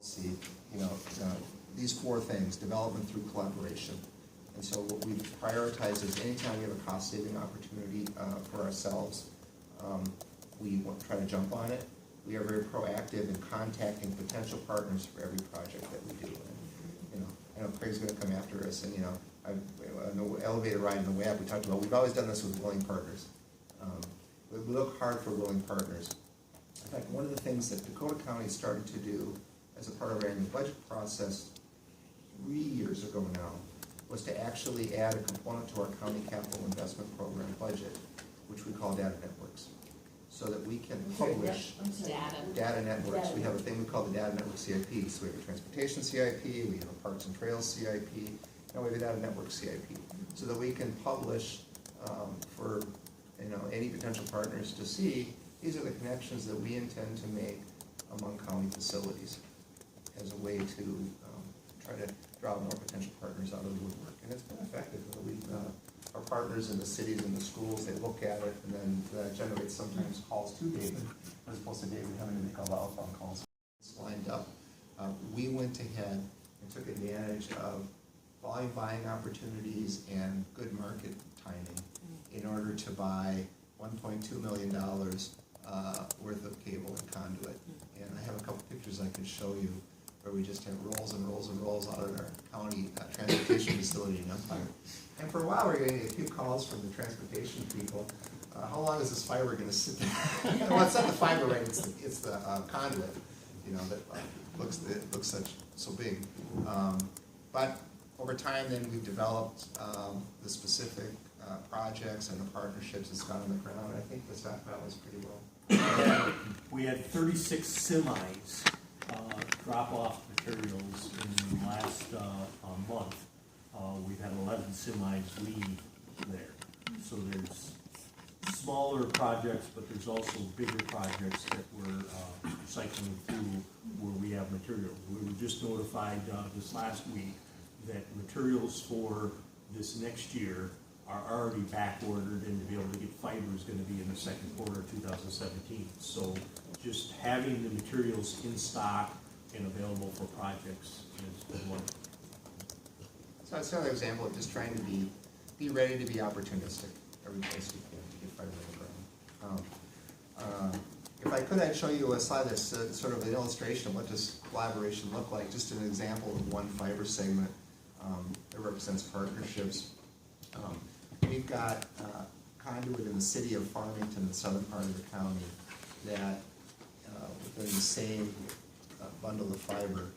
See, these four things: development through collaboration. And so what we prioritize is anytime we have a cost-saving opportunity for ourselves, we try to jump on it. We are very proactive in contacting potential partners for every project that we do. And, I know Craig's going to come after us, and the elevator ride in the way up, we talked about, we've always done this with willing partners. We look hard for willing partners. In fact, one of the things that Dakota County started to do as a part of our annual budget process 3 years ago now was to actually add a component to our county capital investment program budget, which we call data networks, so that we can publish data networks. We have a thing we call the data network CIP. So we have a transportation CIP, we have a parks and trails CIP, and we have a data network CIP, so that we can publish for any potential partners to see these are the connections that we intend to make among county facilities as a way to try to draw more potential partners out of the woodwork. And it's been effective. Our partners in the cities and the schools, they look at it, and then that generates sometimes calls to David, as opposed to David having to make all the outbound calls. It's lined up. We went ahead and took advantage of volume buying opportunities and good market timing in order to buy $1.2 million worth of cable and conduit. And I have a couple pictures I can show you where we just have rolls and rolls and rolls out of our county transportation facility in Empire. And for a while we were getting a few calls from the transportation people. How long is this fiber going to sit there? Well, it's not the fiber, right? It's the conduit, that looks so big. But over time, then we've developed the specific projects and the partnerships that's gone on the ground. I think the stockpile is pretty well. We had 36 semis drop off materials in the last month. We've had 11 semis leave there. So there's smaller projects, but there's also bigger projects that we're cycling through where we have materials. We were just notified this last week that materials for this next year are already back ordered, and to be able to get fiber is going to be in the second quarter of 2017. So just having the materials in stock and available for projects is one. So it's another example of just trying to be ready to be opportunistic every place we can to get fiber on the ground. If I could, I'd show you a slide that's sort of an illustration of what does collaboration look like. Just an example of one fiber segment that represents partnerships. We've got conduit in the city of Farmington, the southern part of the county, that within the same bundle of fiber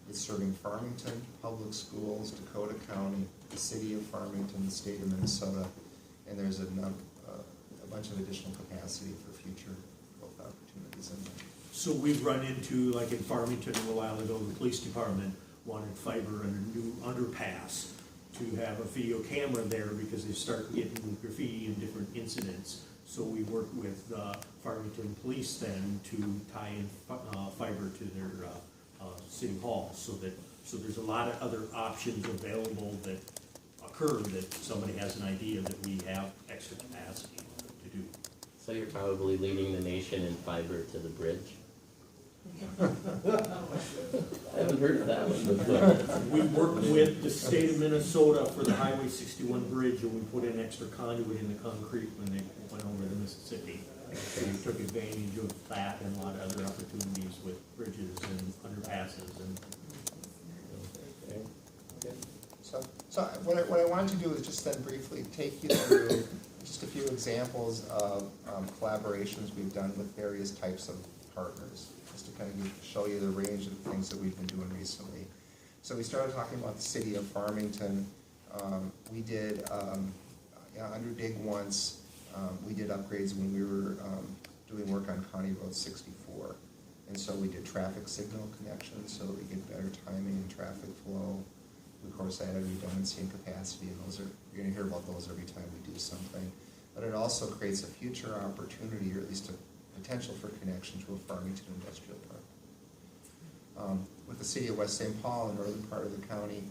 is serving Farmington, public schools, Dakota County, the city of Farmington, the state of Minnesota, and there's a bunch of additional capacity for future growth opportunities in there. So we've run into, like in Farmington a while ago, the police department wanted fiber and a new underpass to have a video camera there because they start getting graffiti and different incidents. So we worked with Farmington Police then to tie in fiber to their city hall, so there's a lot of other options available that occur that somebody has an idea that we have extra capacity to do. So you're probably leading the nation in fiber to the bridge? I haven't heard of that one before. We worked with the state of Minnesota for the Highway 61 bridge, and we put in extra conduit in the concrete when they went over to Mississippi. So we took advantage of that and a lot of other opportunities with bridges and underpasses. And So what I wanted to do is just then briefly take you through just a few examples of collaborations we've done with various types of partners, just to kind of show you the range of things that we've been doing recently. So we started talking about the city of Farmington. We did under dig once. We did upgrades when we were doing work on County Road 64. And so we did traffic signal connections so that we get better timing and traffic flow. We, of course, added redundancy and capacity, and you're going to hear about those every time we do something. But it also creates a future opportunity, or at least a potential for connection to a Farmington industrial park. With the city of West St. Paul, in the northern part of the county,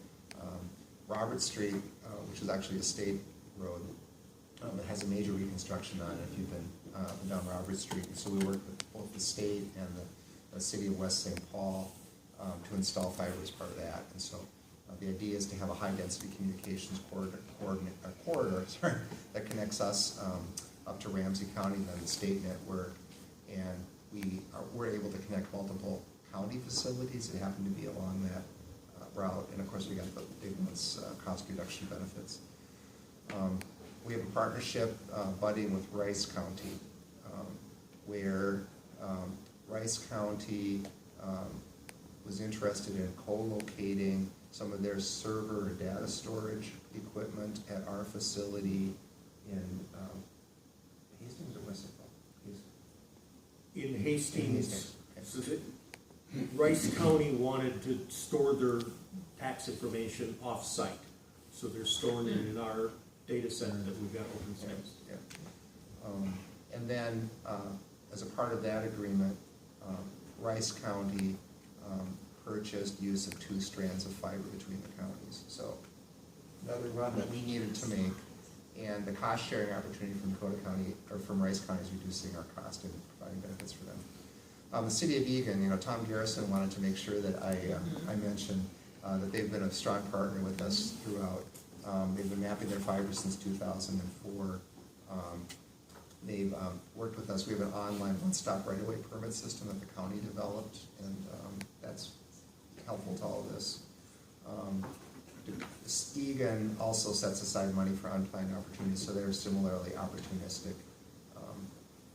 Robert Street, which is actually a state road, it has a major reconstruction on it if you've been down Robert Street. And so we work with both the state and the city of West St. Paul to to install fiber as part of that. And so the idea is to have a high-density communications corridor sorry, that connects us up to Ramsey County, then the state network, and we're able to connect multiple county facilities that happen to be along that route. And of course, we got the big ones, cost reduction benefits. We have a partnership budding with Rice County, where Rice County was interested in co-locating some of their server or data storage equipment at our facility in Hastings or West In Hastings, Okay. so that Rice County wanted to store their tax information off-site. So they're storing it in our data center that we've got open space. Yeah. And then, as a part of that agreement, Rice County purchased use of 2 strands of fiber between the counties. So another run that we needed to make, and the cost sharing opportunity from Dakota County, or from Rice County, is reducing our cost and providing benefits for them. The city of Eagan, Tom Garrison wanted to make sure that I mentioned that they've been a strong partner with us throughout. They've been mapping their fiber since 2004. They've worked with us. We have an online one-stop right-of-way permit system that the county developed, and that's helpful to all of this. Eagan also sets aside money for unplanned opportunities, so they're similarly opportunistic.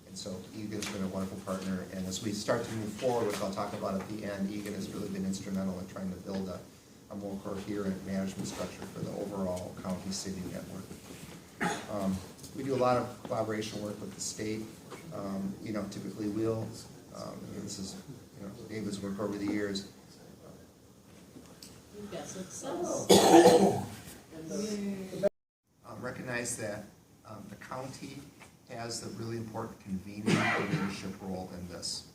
And so Eagan's been a wonderful partner, and as we start to move forward, which I'll talk about at the end, Eagan has really been instrumental in trying to build a more coherent management structure for the overall county-city network. We do a lot of collaboration work with the state. Typically we'll, this is David's work over the years. You've got success. Recognize that the county has the really important convening and leadership role in this.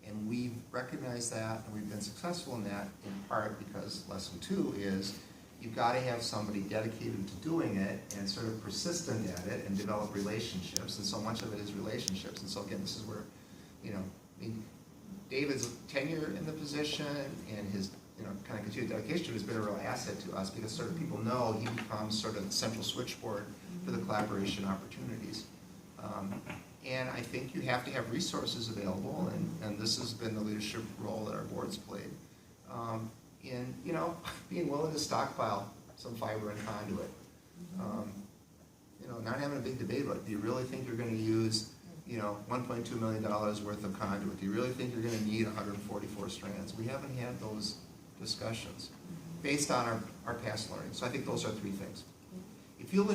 And we've recognized that, and we've been successful in that in part because lesson 2 is you've got to have somebody dedicated to doing it and sort of persistent at it and develop relationships. And so much of it is relationships. And so again, this is where, David's tenure in the position and his kind of continued dedication has been a real asset to us because sort of people know he becomes sort of the central switchboard for the collaboration opportunities. And I think you have to have resources available, and this has been the leadership role that our board's played in being willing to stockpile some fiber and conduit. Not having a big debate about it. Do you really think you're going to use $1.2 million worth of conduit? Do you really think you're going to need 144 strands? We haven't had those discussions based on our past learning. So I think those are 3 things. If you'll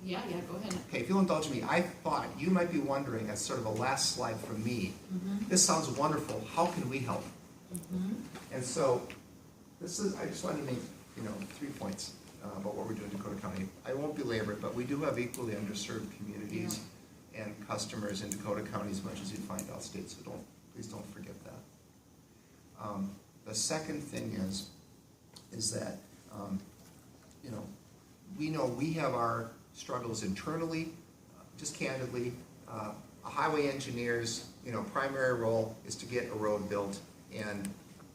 Yeah, go ahead. Okay, if you'll indulge me, I thought you might be wondering, as sort of a last slide from me, this sounds wonderful, how can we help? And so, I just wanted to make, 3 points about what we're doing in Dakota County. I won't belabor it, but we do have equally underserved communities and customers in Dakota County as much as you'd find out state, so please don't forget that. The second thing is that, we know we have our struggles internally, just candidly. A highway engineer's, primary role is to get a road built, and,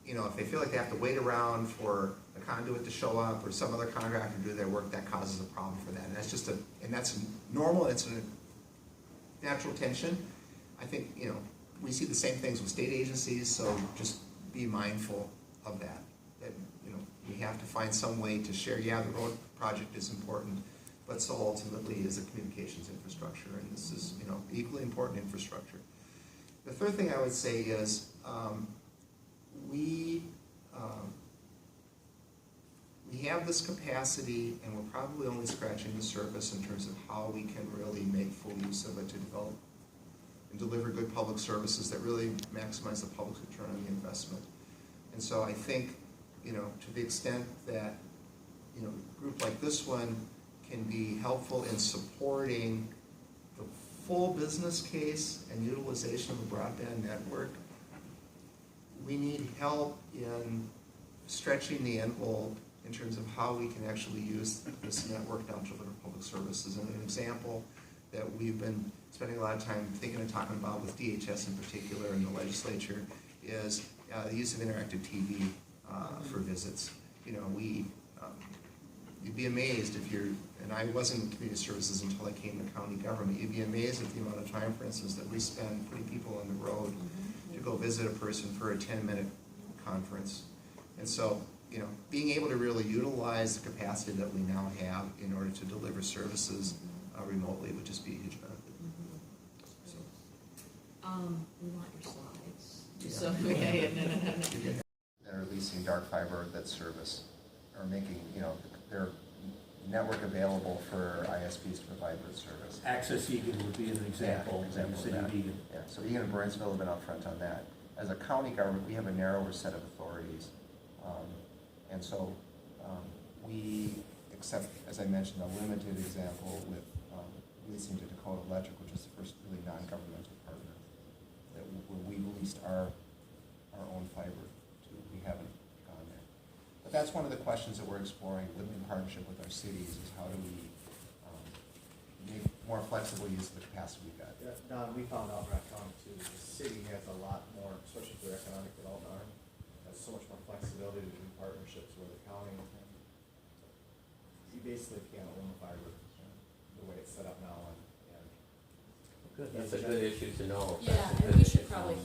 if they feel like they have to wait around for a conduit to show up or some other contractor to do their work, that causes a problem for that. And that's just that's normal, it's a natural tension. I think, we see the same things with state agencies, so just be mindful of that. That, we have to find some way to share, the road project is important, but so ultimately is the communications infrastructure, and this is, equally important infrastructure. The third thing I would say is we have this capacity, and we're probably only scratching the surface in terms of how we can really make full use of it to develop and deliver good public services that really maximize the public's return on the investment. And so I think, to the extent that, a group like this one can be helpful in supporting the full business case and utilization of the broadband network, we need help in stretching the envelope in terms of how we can actually use this network to deliver public services. And an example that we've been spending a lot of time thinking and talking about with DHS in particular and the legislature is the use of interactive TV for visits. You know, you'd be amazed if you're, and I wasn't in community services until I came to county government, you'd be amazed at the amount of time, for instance, that we spend putting people on the road to go visit a person for a 10-minute conference. And so, you know, being able to really utilize the capacity that we now have in order to deliver services remotely would just be a huge benefit. So, We want your slides. Yeah. So, no. that are leasing dark fiber that service, or making, you know, their network available for ISPs to provide that service. Access Egan would be an example, Yeah, in the city of of that. Egan. Yeah, so Egan and Burnsville have been out front on that. As a county government, we have a narrower set of authorities. And so we accept, as I mentioned, a limited example with leasing to Dakota Electric, which is the first really non-governmental partner that where we leased our own fiber to. We haven't gone there. But that's one of the questions that we're exploring in partnership with our cities, is how do we make more flexible use of the capacity we've got. Yeah, Don, we found out in our county too, the city has a lot more, especially for economic development arm, has so much more flexibility to do partnerships where the county, you basically can't own the fiber the way it's set up now, and Good, that's a good issue to know. Yeah, That's a and good we issue should to probably know.